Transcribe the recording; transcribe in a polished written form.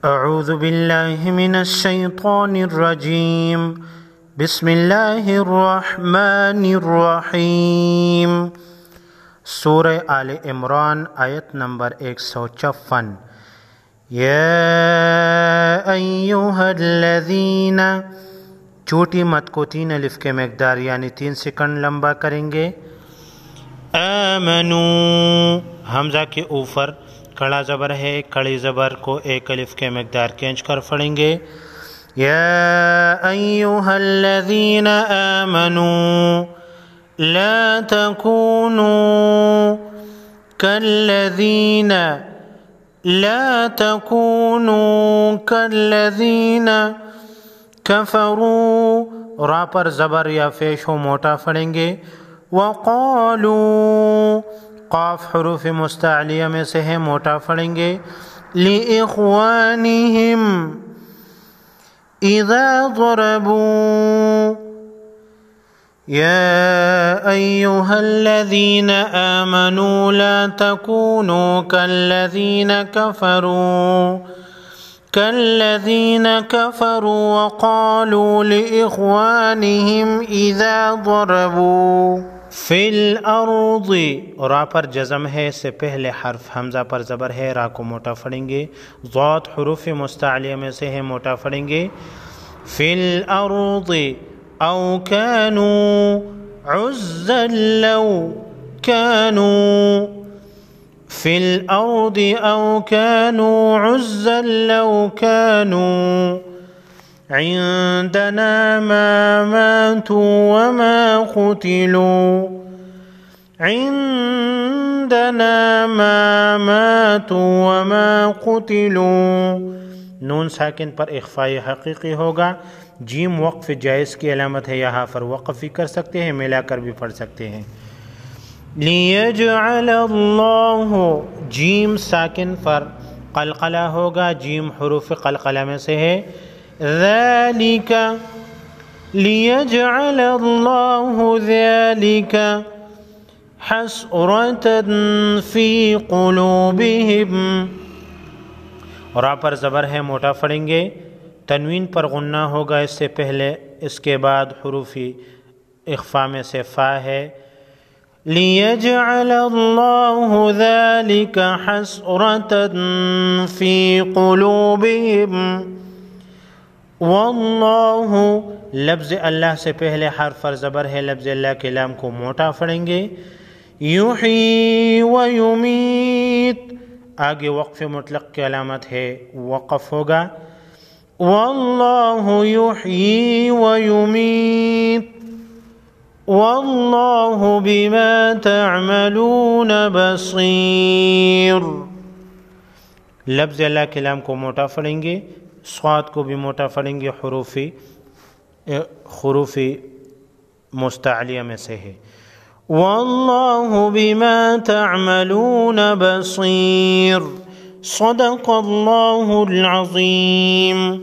اعوذ باللہ من الشیطان الرجیم بسم اللہ الرحمن الرحیم۔ سورہ آل عمران آیت نمبر 154۔ یا ایہا الذین، چھوٹی مت کو 3 الف کے مقدار یعنی 3 سیکنڈ لمبا کریں گے۔ آمنو، حمزہ کے اوپر کڑا زبر ہے، کڑی زبر کو 1 الف کے مقدار کھینچ کر پڑھیں گے۔ یا ایہا الذین آمنوا لا تکونوا کالذین کفروا، را پر زبر یا پیش ہو موٹا پڑھیں گے۔ وقالوا، قاف حروف مستعلیہ میں سے ہے، موٹا پڑھیں گے۔ لإخوانہم اذا ضربوا، یا ایہا الذین آمنوا لا تکونوا كالذين كفروا وقالوا لإخوانهم إذا ضربوا في الأرض، را پر جزم ہے، اس سے پہلے حرف حمزہ پر زبر ہے، را کو موٹا پڑھیں گے۔ ضاد حروف مستعلیہ میں سے ہے، موٹا پڑھیں گے۔ في الأرض أو كانوا عزا لو كانوا، في الأرض أو كانوا عزا لو كانوا عندنا ما ماتوا وما قتلوا، عندنا ما ماتوا وما قتلوا، نون ساکن پر اخفاء حقیقی ہوگا۔ جیم وقف جائز کی علامت ہے، یہاں پر وقف بھی کر سکتے ہیں، ملا کر بھی پڑھ سکتے ہیں۔ لیجعل اللہ، جیم ساکن پر قلقلہ ہوگا، جیم حروف قلقلہ میں سے ہے۔ ذالک، لیجعل اللہ ذالک حسرة فی قلوبہم، را پر زبر ہے، موٹا پڑھیں گے۔ تنوین پر غنہ ہوگا، اس سے پہلے اس کے بعد حروف اخفاء میں سے فا ہے۔ لِيَجْعَلَ اللَّهُ ذَلِكَ حَسْرَةً فِي قُلُوبِهِمْ، وَاللَّهُ، لفظ اللہ سے پہلے حرف پر زبر ہے، لفظ اللہ کے لام کو موٹا پڑھیں گے۔ يُحْيِي وَيُمِيتُ، آگے وقف مطلق کی علامت ہے، وقف ہوگا۔ وَاللَّهُ يُحْيِي وَيُمِيتُ وَاللَّهُ بِمَا تَعْمَلُونَ بَصِيرٌ، لفظ اللہ کے لام کو موٹا پڑھیں گے، صاد کو بھی موٹا پڑھیں گے، حروف مستعلیہ میں سے ہے۔ وَاللَّهُ بِمَا تَعْمَلُونَ بَصِيرٌ، صدق اللہ العظیم۔